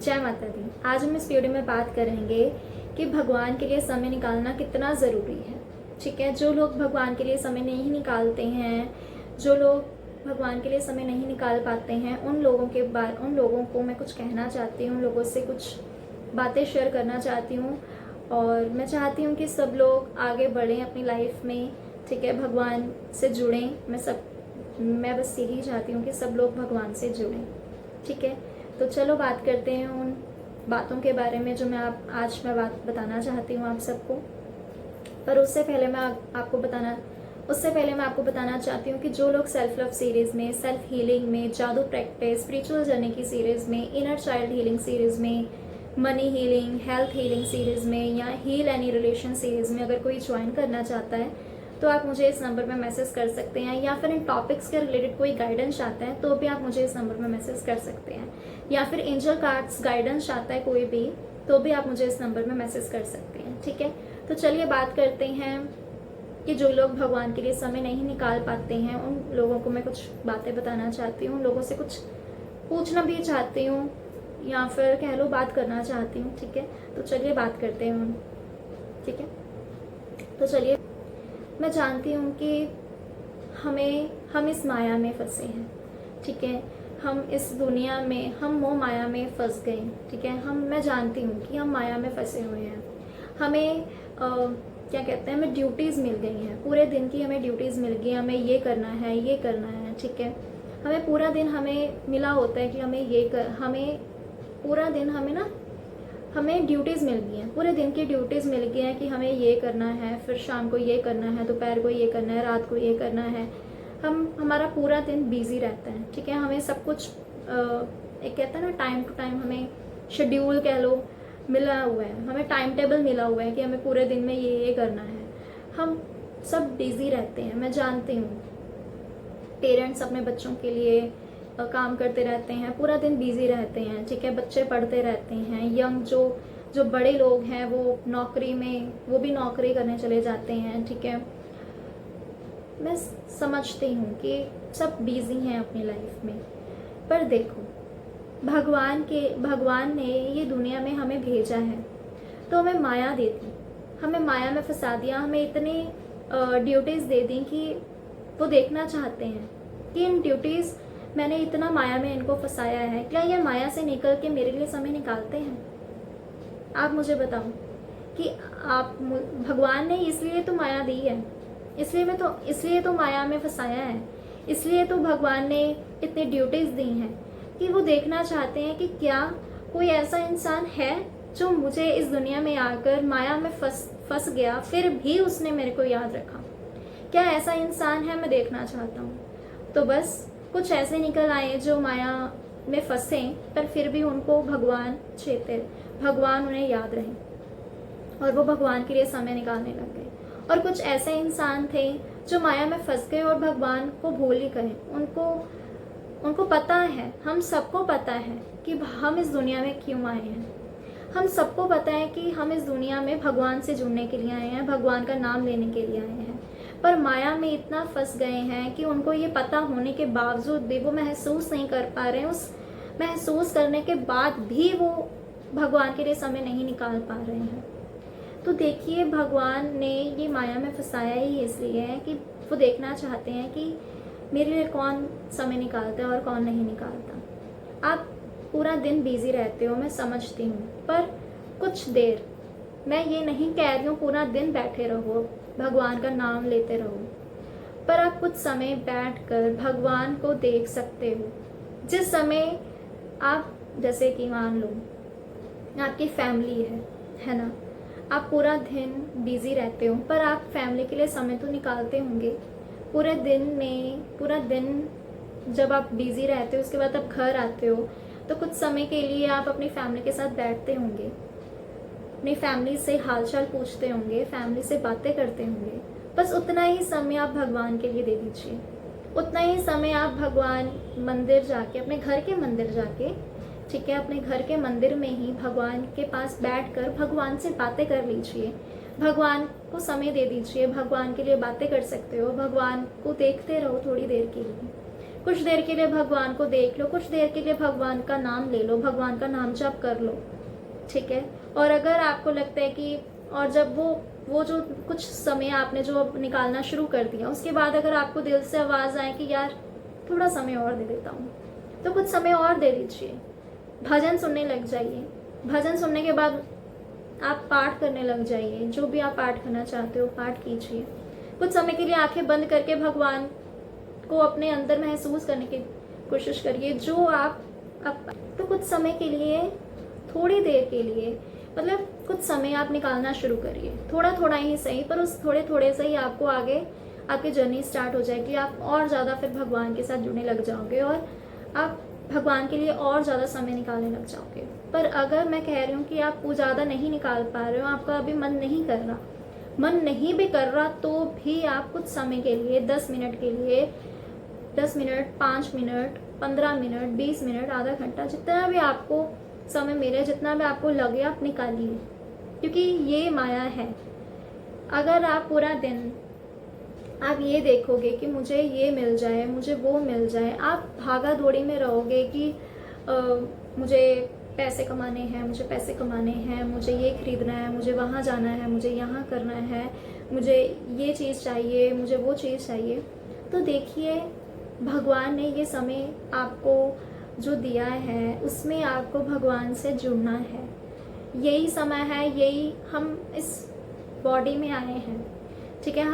जय माता दी। आज हम इस वीडियो में बात करेंगे कि भगवान के लिए समय निकालना कितना ज़रूरी है। ठीक है, जो लोग भगवान के लिए समय नहीं निकालते हैं, जो लोग भगवान के लिए समय नहीं निकाल पाते हैं, उन लोगों को मैं कुछ कहना चाहती हूँ, उन लोगों से कुछ बातें शेयर करना चाहती हूँ। और मैं चाहती हूँ कि सब लोग आगे बढ़ें अपनी लाइफ में। ठीक है, भगवान से जुड़ें। मैं बस यही चाहती हूँ कि सब लोग भगवान से जुड़ें। ठीक है, तो चलो बात करते हैं उन बातों के बारे में जो आज मैं बात बताना चाहती हूँ आप सबको। पर उससे पहले मैं आपको बताना चाहती हूँ कि जो लोग सेल्फ लव सीरीज़ में, सेल्फ हीलिंग में, जादू प्रैक्टिस, स्पिरिचुअल जर्नी की सीरीज़ में, इनर चाइल्ड हीलिंग सीरीज़ में, money healing, health healing series में या हील एनी रिलेशन सीरीज़ में अगर कोई ज्वाइन करना चाहता है तो आप मुझे इस नंबर पर मैसेज कर सकते हैं, या फिर इन टॉपिक्स के रिलेटेड कोई गाइडेंस चाहता है तो भी आप मुझे इस नंबर पर मैसेज कर सकते हैं, या फिर एंजल कार्ड्स गाइडेंस चाहता है कोई भी तो भी आप मुझे इस नंबर पर मैसेज कर सकते हैं। ठीक है, तो चलिए बात करते हैं कि जो लोग भगवान के लिए समय नहीं निकाल पाते हैं उन लोगों को मैं कुछ बातें बताना चाहती हूँ, लोगों से कुछ पूछना भी चाहती हूँ, या फिर कह लो बात करना चाहती हूँ। ठीक है, तो चलिए बात करते हैं। ठीक है, तो चलिए, मैं जानती हूँ कि हम इस माया में फंसे हैं। ठीक है, हम इस दुनिया में, हम मोह माया में फंस गए। ठीक है, मैं जानती हूँ कि हम माया में फंसे हुए हैं। हमें क्या कहते हैं, हमें ड्यूटीज़ मिल गई हैं, पूरे दिन की हमें ड्यूटीज़ मिल गई, हमें ये करना है, ये करना है। ठीक है, हमें पूरा दिन हमें मिला होता है कि हमें ड्यूटीज़ मिल गई हैं, पूरे दिन की ड्यूटीज़ मिल गई हैं कि हमें ये करना है, फिर शाम को ये करना है, दोपहर को ये करना है, रात को ये करना है। हमारा पूरा दिन बिजी रहता है। ठीक है, हमें सब कुछ एक कहता है ना, टाइम टू टाइम हमें शेड्यूल कह लो मिला हुआ है, हमें टाइम टेबल मिला हुआ है कि हमें पूरे दिन में ये करना है। हम सब बिजी रहते हैं, मैं जानती हूँ। पेरेंट्स अपने बच्चों के लिए काम करते रहते हैं, पूरा दिन बिजी रहते हैं। ठीक है, बच्चे पढ़ते रहते हैं, यंग जो बड़े लोग हैं वो भी नौकरी करने चले जाते हैं। ठीक है, मैं समझती हूँ कि सब बिजी हैं अपनी लाइफ में, पर देखो, भगवान ने ये दुनिया में हमें भेजा है तो हमें माया दे दी, हमें माया में फंसा दिया, हमें इतनी ड्यूटीज़ दे दी कि वो देखना चाहते हैं कि इन ड्यूटीज़ मैंने इतना माया में इनको फंसाया है, क्या ये माया से निकल के मेरे लिए समय निकालते हैं? आप मुझे बताओ कि भगवान ने इसलिए तो माया दी है, इसलिए तो माया में फंसाया है, इसलिए तो भगवान ने इतनी ड्यूटीज़ दी हैं कि वो देखना चाहते हैं कि क्या कोई ऐसा इंसान है जो मुझे इस दुनिया में आकर माया में फंस गया फिर भी उसने मेरे को याद रखा। क्या ऐसा इंसान है? मैं देखना चाहता हूँ। तो बस कुछ ऐसे निकल आए जो माया में फंसे पर फिर भी उनको भगवान उन्हें याद रहे और वो भगवान के लिए समय निकालने लग गए। और कुछ ऐसे इंसान थे जो माया में फंस गए और भगवान को भूल ही गए। उनको पता है, हम सबको पता है कि हम इस दुनिया में क्यों आए हैं। हम सबको पता है कि हम इस दुनिया में भगवान से जुड़ने के लिए आए हैं, भगवान का नाम लेने के लिए आए हैं, पर माया में इतना फंस गए हैं कि उनको ये पता होने के बावजूद भी वो महसूस नहीं कर पा रहे हैं। उस महसूस करने के बाद भी वो भगवान के लिए समय नहीं निकाल पा रहे हैं। तो देखिए, भगवान ने ये माया में फंसाया ही इसलिए है कि वो देखना चाहते हैं कि मेरे लिए कौन समय निकालता है और कौन नहीं निकालता। आप पूरा दिन बिजी रहते हो, मैं समझती हूँ, पर कुछ देर, मैं ये नहीं कह रही हूँ पूरा दिन बैठे रहो, भगवान का नाम लेते रहो, पर आप कुछ समय बैठकर भगवान को देख सकते हो। जिस समय आप, जैसे कि मान लो आपकी फैमिली है ना, आप पूरा दिन बिजी रहते हो पर आप फैमिली के लिए समय तो निकालते होंगे। पूरा दिन जब आप बिजी रहते हो उसके बाद आप घर आते हो तो कुछ समय के लिए आप अपनी फैमिली के साथ बैठते होंगे, अपनी फैमिली से हालचाल पूछते होंगे, फैमिली से बातें करते होंगे। बस उतना ही समय आप भगवान के लिए दे दीजिए, उतना ही समय आप भगवान मंदिर जाके, अपने घर के मंदिर जाके, ठीक है, अपने घर के मंदिर में ही भगवान के पास बैठकर भगवान से बातें कर लीजिए, भगवान को समय दे दीजिए, भगवान के लिए बातें कर सकते हो, भगवान को देखते रहो थोड़ी देर के लिए। कुछ देर के लिए भगवान को देख लो, कुछ देर के लिए भगवान का नाम ले लो, भगवान का नाम जप कर लो, ठीक है। और अगर आपको लगता है कि, और जब वो जो कुछ समय आपने जो निकालना शुरू कर दिया, उसके बाद अगर आपको दिल से आवाज़ आए कि यार थोड़ा समय और दे देता हूँ, तो कुछ समय और दे दीजिए, भजन सुनने लग जाइए। भजन सुनने के बाद आप पाठ करने लग जाइए, जो भी आप पाठ करना चाहते हो पाठ कीजिए। कुछ समय के लिए आंखें बंद करके भगवान को अपने अंदर महसूस करने की कोशिश करिए, जो आप तो कुछ समय के लिए, थोड़ी देर के लिए, मतलब कुछ समय आप निकालना शुरू करिए, थोड़ा थोड़ा ही सही, पर उस थोड़े थोड़े से ही आपको आगे आपकी जर्नी स्टार्ट हो जाएगी। आप और ज़्यादा फिर भगवान के साथ जुड़ने लग जाओगे और आप भगवान के लिए और ज़्यादा समय निकालने लग जाओगे। पर अगर मैं कह रही हूँ कि आप वो ज़्यादा नहीं निकाल पा रहे हो, आपका अभी मन नहीं कर रहा, मन नहीं भी कर रहा, तो भी आप कुछ समय के लिए 10 मिनट के लिए, 10 मिनट, 5 मिनट, 15 मिनट, 20 मिनट, आधा घंटा, जितना भी आपको समय मिले, जितना भी आपको लगे, आप निकालिए, क्योंकि ये माया है। अगर आप पूरा दिन आप ये देखोगे कि मुझे ये मिल जाए, मुझे वो मिल जाए, आप भागा दौड़ी में रहोगे कि मुझे पैसे कमाने हैं, मुझे पैसे कमाने हैं, मुझे ये खरीदना है, मुझे वहाँ जाना है, मुझे यहाँ करना है, मुझे ये चीज़ चाहिए, मुझे वो चीज़ चाहिए, तो देखिए भगवान ने ये समय आपको जो दिया है, उसमें आपको भगवान से जुड़ना है। यही समय है, यही हम इस बॉडी में आए हैं, ठीक है।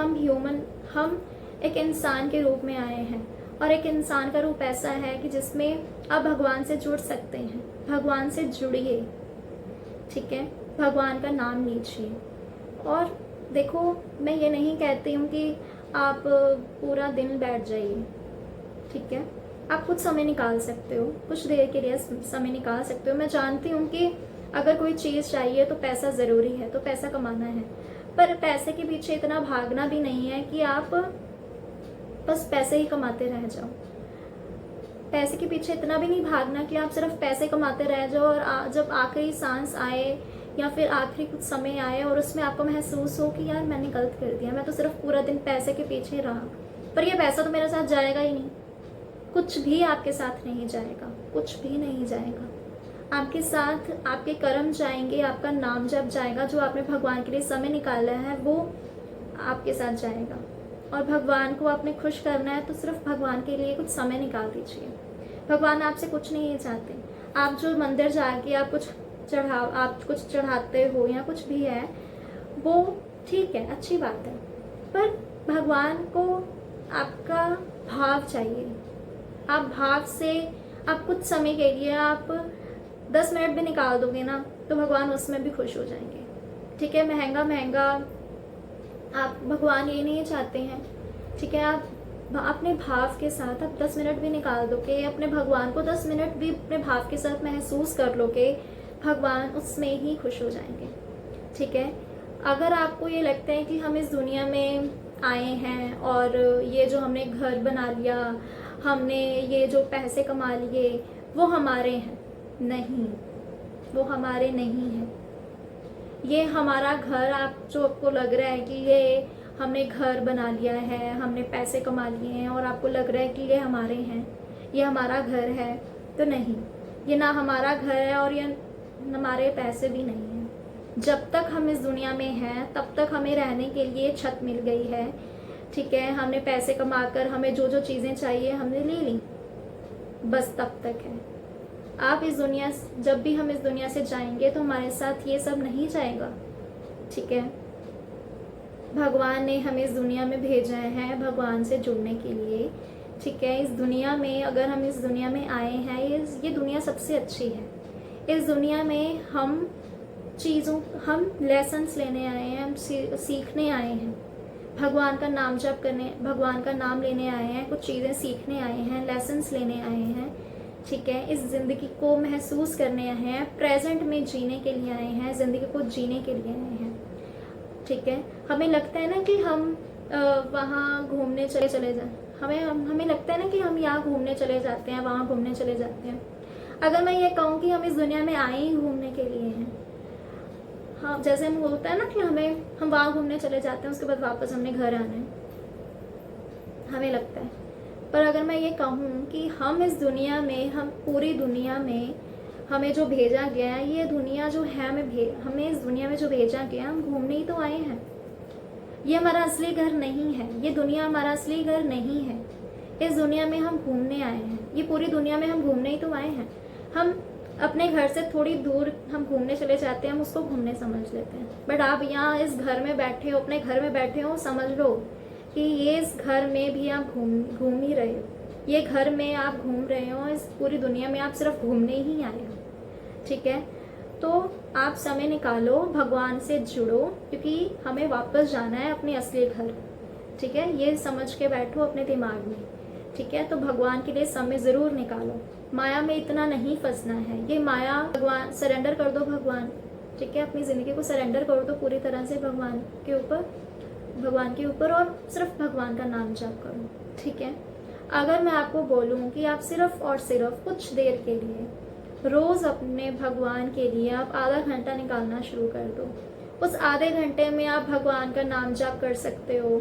हम एक इंसान के रूप में आए हैं, और एक इंसान का रूप ऐसा है कि जिसमें आप भगवान से जुड़ सकते हैं। भगवान से जुड़िए, ठीक है, भगवान का नाम लीजिए। और देखो, मैं ये नहीं कहती हूँ कि आप पूरा दिन बैठ जाइए, ठीक है, आप कुछ समय निकाल सकते हो, कुछ देर के लिए समय निकाल सकते हो। मैं जानती हूँ कि अगर कोई चीज़ चाहिए तो पैसा ज़रूरी है, तो पैसा कमाना है, पर पैसे के पीछे इतना भागना भी नहीं है कि आप बस पैसे ही कमाते रह जाओ। पैसे के पीछे इतना भी नहीं भागना कि आप सिर्फ पैसे कमाते रह जाओ, और जब आखिरी सांस आए या फिर आखिरी कुछ समय आए और उसमें आपको महसूस हो कि यार मैंने गलत कर दिया, मैं तो सिर्फ पूरा दिन पैसे के पीछे रहा, पर ये पैसा तो मेरे साथ जाएगा ही नहीं। कुछ भी आपके साथ नहीं जाएगा, कुछ भी नहीं जाएगा। आपके साथ आपके कर्म जाएंगे, आपका नाम जप जाएगा, जो आपने भगवान के लिए समय निकाला है वो आपके साथ जाएगा। और भगवान को आपने खुश करना है तो सिर्फ भगवान के लिए कुछ समय निकाल दीजिए। भगवान आपसे कुछ नहीं चाहते। आप जो मंदिर जाके आप कुछ चढ़ाते हो या कुछ भी है, वो ठीक है, अच्छी बात है, पर भगवान को आपका भाव चाहिए। आप भाव से, आप कुछ समय के लिए आप 10 मिनट भी निकाल दोगे ना, तो भगवान उसमें भी खुश हो जाएंगे, ठीक है। महंगा आप, भगवान ये नहीं चाहते हैं, ठीक है। आप अपने भाव के साथ आप 10 मिनट भी निकाल दोगे, अपने भगवान को 10 मिनट भी अपने भाव के साथ महसूस कर लोगे, भगवान उसमें ही खुश हो जाएंगे, ठीक है। अगर आपको ये लगता है कि हम इस दुनिया में आए हैं और ये जो हमने घर बना लिया, हमने ये जो पैसे कमा लिए, वो हमारे हैं, नहीं, वो हमारे नहीं हैं। ये हमारा घर, आप जो आपको लग रहा है कि ये हमने घर बना लिया है, हमने पैसे कमा लिए हैं और आपको लग रहा है कि ये हमारे हैं, ये हमारा घर है, तो नहीं, ये ना हमारा घर है और ये हमारे पैसे भी नहीं हैं। जब तक हम इस दुनिया में हैं तब तक हमें रहने के लिए छत मिल गई है, ठीक है। हमने पैसे कमाकर हमें जो जो चीज़ें चाहिए हमने ले ली, बस तब तक है। आप इस दुनिया, जब भी हम इस दुनिया से जाएंगे तो हमारे साथ ये सब नहीं जाएगा, ठीक है। भगवान ने हमें इस दुनिया में भेजा है भगवान से जुड़ने के लिए, ठीक है। इस दुनिया में, अगर हम इस दुनिया में आए हैं, ये दुनिया सबसे अच्छी है। इस दुनिया में हम लेसन्स लेने आए हैं, हम सीखने आए हैं, भगवान का नाम जप करने, भगवान का नाम लेने आए हैं, कुछ चीज़ें सीखने आए हैं, लेसन्स लेने आए हैं, ठीक है। इस ज़िंदगी को महसूस करने आए हैं, प्रेजेंट में जीने के लिए आए हैं, ज़िंदगी को जीने के लिए आए हैं, ठीक है। हमें लगता है ना कि हम वहाँ घूमने चले जाएं, हमें लगता है ना कि हम यहाँ घूमने चले जाते हैं, वहाँ घूमने चले जाते हैं। अगर मैं ये कहूँ कि हम इस दुनिया में आए ही घूमने के लिए हैं, हाँ, जैसे हम होता है ना कि हम वहाँ घूमने चले जाते हैं, उसके बाद वापस हमने घर आना है, हमें लगता है, पर अगर मैं ये कहूँ कि हम इस दुनिया में, हम पूरी दुनिया में हमें जो भेजा गया है, ये दुनिया जो है हमें इस दुनिया में जो भेजा गया, हम घूमने ही तो आए हैं। ये हमारा असली घर नहीं है, ये दुनिया हमारा असली घर नहीं है। इस दुनिया में हम घूमने आए हैं, ये पूरी दुनिया में हम घूमने ही तो आए हैं। हम अपने घर से थोड़ी दूर हम घूमने चले जाते हैं, हम उसको घूमने समझ लेते हैं। बट आप यहाँ इस घर में बैठे हो, अपने घर में बैठे हो, समझ लो कि ये इस घर में भी आप घूम ही रहे हो। ये घर में आप घूम रहे हो, इस पूरी दुनिया में आप सिर्फ घूमने ही आए हो। ठीक है, तो आप समय निकालो, भगवान से जुड़ो, क्योंकि हमें वापस जाना है अपने असली घर। ठीक है, ये समझ के बैठो अपने दिमाग में। ठीक है, तो भगवान के लिए समय ज़रूर निकालो। माया में इतना नहीं फंसना है, ये माया, भगवान सरेंडर कर दो भगवान। ठीक है, अपनी ज़िंदगी को सरेंडर कर दो पूरी तरह से भगवान के ऊपर, और सिर्फ भगवान का नाम जाप करो। ठीक है, अगर मैं आपको बोलूँ कि आप सिर्फ और सिर्फ कुछ देर के लिए रोज़ अपने भगवान के लिए आप आधा घंटा निकालना शुरू कर दो। उस आधे घंटे में आप भगवान का नाम जाप कर सकते हो।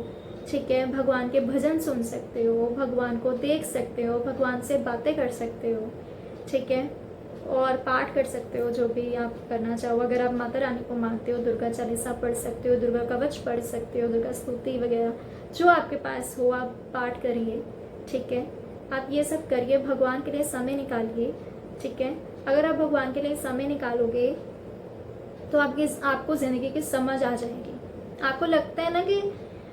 ठीक है, भगवान के भजन सुन सकते हो, भगवान को देख सकते हो, भगवान से बातें कर सकते हो। ठीक है, और पाठ कर सकते हो, जो भी आप करना चाहो। अगर आप माता रानी को मानते हो, दुर्गा चालीसा पढ़ सकते हो, दुर्गा कवच पढ़ सकते हो, दुर्गा स्तुति वगैरह जो आपके पास हो आप पाठ करिए। ठीक है, आप ये सब करिए, भगवान के लिए समय निकालिए। ठीक है, अगर आप भगवान के लिए समय निकालोगे तो आपको ज़िंदगी की समझ आ जाएगी। आपको लगता है ना कि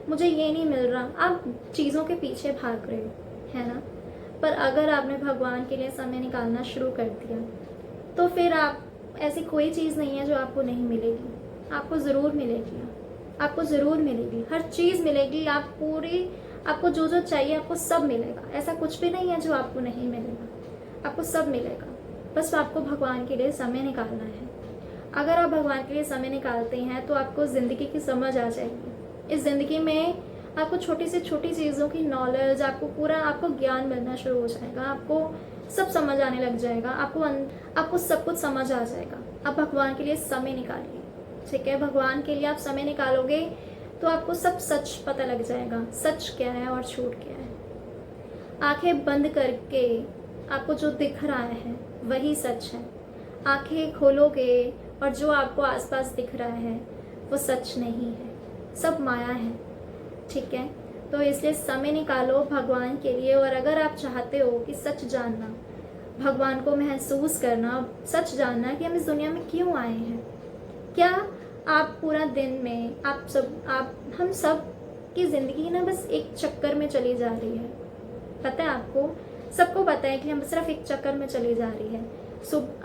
मुझे ये नहीं मिल रहा, आप चीज़ों के पीछे भाग रहे हो, है ना। पर अगर आपने भगवान के लिए समय निकालना शुरू कर दिया तो फिर आप, ऐसी कोई चीज़ नहीं है जो आपको नहीं मिलेगी। आपको ज़रूर मिलेगी, आपको ज़रूर मिलेगी, हर चीज़ मिलेगी। आपको जो जो चाहिए आपको सब मिलेगा। ऐसा कुछ भी नहीं है जो आपको नहीं मिलेगा, आपको सब मिलेगा। बस आपको भगवान के लिए समय निकालना है। अगर आप भगवान के लिए समय निकालते हैं तो आपको ज़िंदगी की समझ आ जाएगी। इस ज़िंदगी में आपको छोटी से छोटी चीज़ों की नॉलेज, आपको ज्ञान मिलना शुरू हो जाएगा। आपको सब समझ आने लग जाएगा, आपको सब कुछ समझ आ जाएगा। आप भगवान के लिए समय निकालिए। ठीक है, भगवान के लिए आप समय निकालोगे तो आपको सब सच पता लग जाएगा, सच क्या है और झूठ क्या है। आंखें बंद करके आपको जो दिख रहा है वही सच है। आंखें खोलोगे और जो आपको आसपास दिख रहा है वो सच नहीं है, सब माया है। ठीक है, तो इसलिए समय निकालो भगवान के लिए। और अगर आप चाहते हो कि सच जानना, भगवान को महसूस करना, सच जानना कि हम इस दुनिया में क्यों आए हैं, क्या आप पूरा दिन में हम सब की ज़िंदगी ना बस एक चक्कर में चली जा रही है। पता है आपको, सबको पता है कि हम सिर्फ एक चक्कर में चली जा रही है।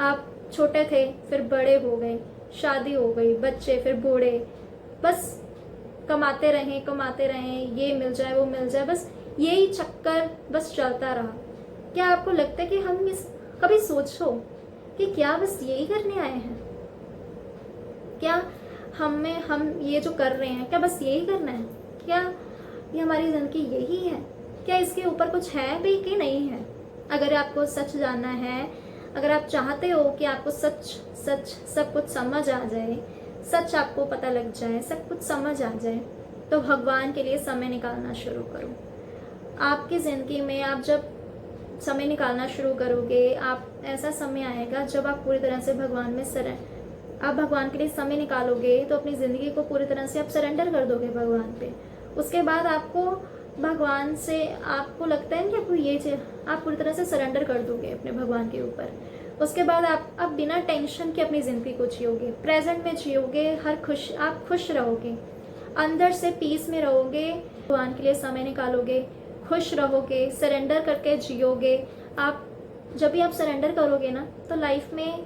आप छोटे थे, फिर बड़े हो गए, शादी हो गई, बच्चे, फिर बूढ़े, बस कमाते रहें, ये मिल जाए वो मिल जाए, बस यही चक्कर बस चलता रहा। क्या आपको लगता है कि कभी सोचो कि क्या बस यही करने आए हैं? क्या हम ये जो कर रहे हैं क्या बस यही करना है? क्या ये हमारी ज़िंदगी यही है? क्या इसके ऊपर कुछ है भी कि नहीं है? अगर आपको सच जानना है, अगर आप चाहते हो कि आपको सच सब कुछ समझ आ जाए, सच आपको पता लग जाए, सब कुछ समझ आ जाए, तो भगवान के लिए समय निकालना शुरू करो। आपकी ज़िंदगी में आप जब समय निकालना शुरू करोगे, आप ऐसा समय आएगा जब आप पूरी तरह से आप भगवान के लिए समय निकालोगे तो अपनी ज़िंदगी को पूरी तरह से आप सरेंडर कर दोगे भगवान पे। उसके बाद आपको भगवान से, आपको लगता है कि आपको ये चीज़ आप पूरी तरह से सरेंडर कर दोगे अपने भगवान के ऊपर। उसके बाद आप बिना टेंशन के अपनी ज़िंदगी को जियोगे, प्रेजेंट में जियोगे, आप खुश रहोगे, अंदर से पीस में रहोगे, भगवान के लिए समय निकालोगे, खुश रहोगे, सरेंडर करके जियोगे। जब भी आप सरेंडर करोगे ना तो लाइफ में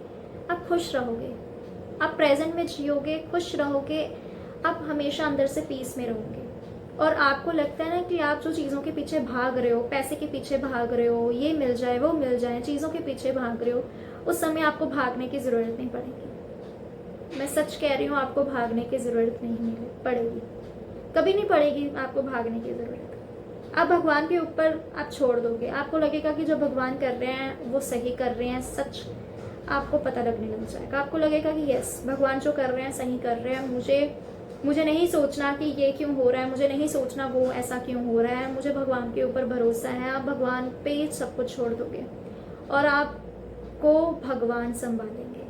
आप खुश रहोगे, आप प्रेजेंट में जियोगे, खुश रहोगे, आप हमेशा अंदर से पीस में रहोगे। और आपको लगता है ना कि आप जो चीज़ों के पीछे भाग रहे हो, पैसे के पीछे भाग रहे हो, ये मिल जाए वो मिल जाए, चीज़ों के पीछे भाग रहे हो, उस समय आपको भागने की ज़रूरत नहीं पड़ेगी। मैं सच कह रही हूँ, आपको भागने की ज़रूरत नहीं पड़ेगी, कभी नहीं पड़ेगी आपको भागने की ज़रूरत। आप भगवान के ऊपर आप छोड़ दोगे, आपको लगेगा कि जो भगवान कर रहे हैं वो सही कर रहे हैं, सच आपको पता लगने लग जाएगा। आपको लगेगा कि यस, भगवान जो कर रहे हैं सही कर रहे हैं, मुझे मुझे नहीं सोचना कि ये क्यों हो रहा है, मुझे नहीं सोचना वो ऐसा क्यों हो रहा है, मुझे भगवान के ऊपर भरोसा है। आप भगवान पे सब कुछ छोड़ दोगे और आपको भगवान संभालेंगे।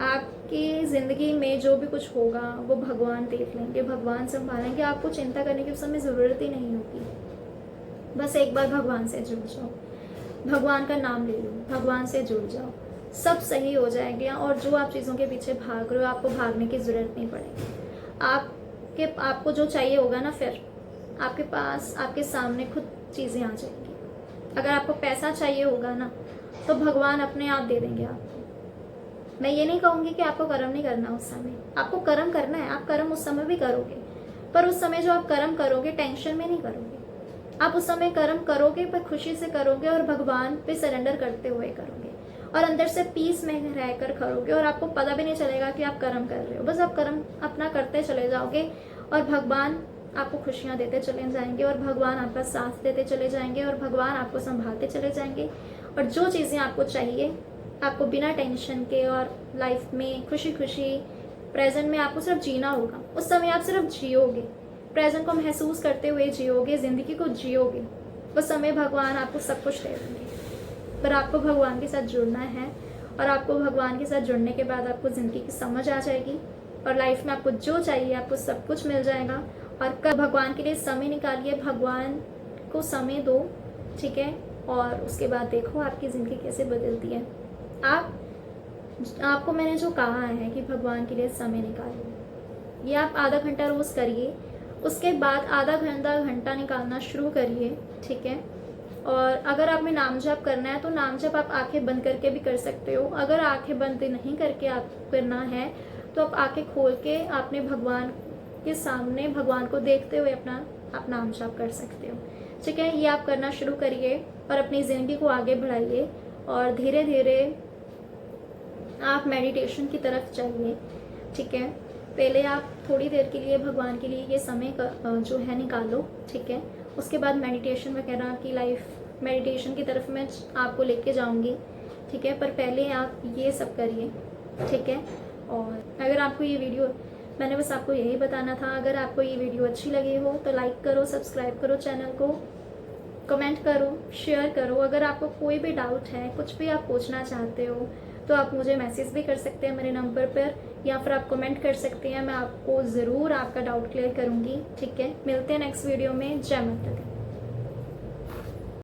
आपकी ज़िंदगी में जो भी कुछ होगा वो भगवान देख लेंगे, भगवान संभालेंगे। आपको चिंता करने की उस समय ज़रूरत ही नहीं होगी। बस एक बार भगवान से जुड़ जाओ, भगवान का नाम ले लो, भगवान से जुड़ जाओ, सब सही हो जाएगा। और जो आप चीज़ों के पीछे भाग रहे हो, आपको भागने की ज़रूरत नहीं पड़ेगी। आपको जो चाहिए होगा ना, फिर आपके पास, आपके सामने खुद चीज़ें आ जाएंगी। अगर आपको पैसा चाहिए होगा ना, तो भगवान अपने आप दे देंगे आपको। मैं ये नहीं कहूँगी कि आपको कर्म नहीं करना उस समय, आपको कर्म करना है, आप कर्म उस समय भी करोगे, पर उस समय जो आप कर्म करोगे टेंशन में नहीं करोगे। आप उस समय कर्म करोगे पर खुशी से करोगे और भगवान पे सरेंडर करते हुए करोगे और अंदर से पीस में रहकर करोगे और आपको पता भी नहीं चलेगा कि आप कर्म कर रहे हो। बस आप कर्म अपना करते चले जाओगे और भगवान आपको खुशियाँ देते चले जाएंगे और भगवान आपका साथ देते चले जाएंगे और भगवान आपको संभालते चले जाएंगे। और जो चीज़ें आपको चाहिए, आपको बिना टेंशन के और लाइफ में खुशी खुशी प्रेजेंट में आपको सिर्फ जीना होगा। उस समय आप सिर्फ जियोगे, प्रेजेंट को महसूस करते हुए जियोगे, ज़िंदगी को जियोगे। उस समय भगवान आपको सब कुछ दे देंगे, पर आपको भगवान के साथ जुड़ना है। और आपको भगवान के साथ जुड़ने के बाद आपको ज़िंदगी की समझ आ जाएगी और लाइफ में आपको जो चाहिए आपको सब कुछ मिल जाएगा। और कब भगवान के लिए समय निकालिए, भगवान को समय दो, ठीक है। और उसके बाद देखो आपकी ज़िंदगी कैसे बदलती है। आपको मैंने जो कहा है कि भगवान के लिए समय निकालिए, ये आप आधा घंटा रोज़ करिए। उसके बाद आधा घंटा निकालना शुरू करिए, ठीक है। और अगर आप में नाम जप करना है तो नाम जप आप आंखें बंद करके भी कर सकते हो। अगर आंखें बंद नहीं करके आप करना है तो आप आंखें खोल के अपने भगवान के सामने भगवान को देखते हुए आप नाम जप कर सकते हो, ठीक है। ये आप करना शुरू करिए और अपनी ज़िंदगी को आगे बढ़ाइए और धीरे धीरे आप मेडिटेशन की तरफ जाइए, ठीक है। पहले आप थोड़ी देर के लिए भगवान के लिए ये समय जो है निकालो, ठीक है। उसके बाद मेडिटेशन वगैरह की लाइफ मेडिटेशन की तरफ मैं आपको लेके जाऊंगी, ठीक है। पर पहले आप ये सब करिए, ठीक है। और अगर आपको ये वीडियो, मैंने बस आपको यही बताना था, अगर आपको ये वीडियो अच्छी लगी हो तो लाइक करो, सब्सक्राइब करो चैनल को, कमेंट करो, शेयर करो। अगर आपको कोई भी डाउट है, कुछ भी आप पूछना चाहते हो तो आप मुझे मैसेज भी कर सकते हैं मेरे नंबर पर, या फिर आप कमेंट कर सकते हैं। मैं आपको ज़रूर आपका डाउट क्लियर करूँगी, ठीक है। मिलते हैं नेक्स्ट वीडियो में। जय माता दी।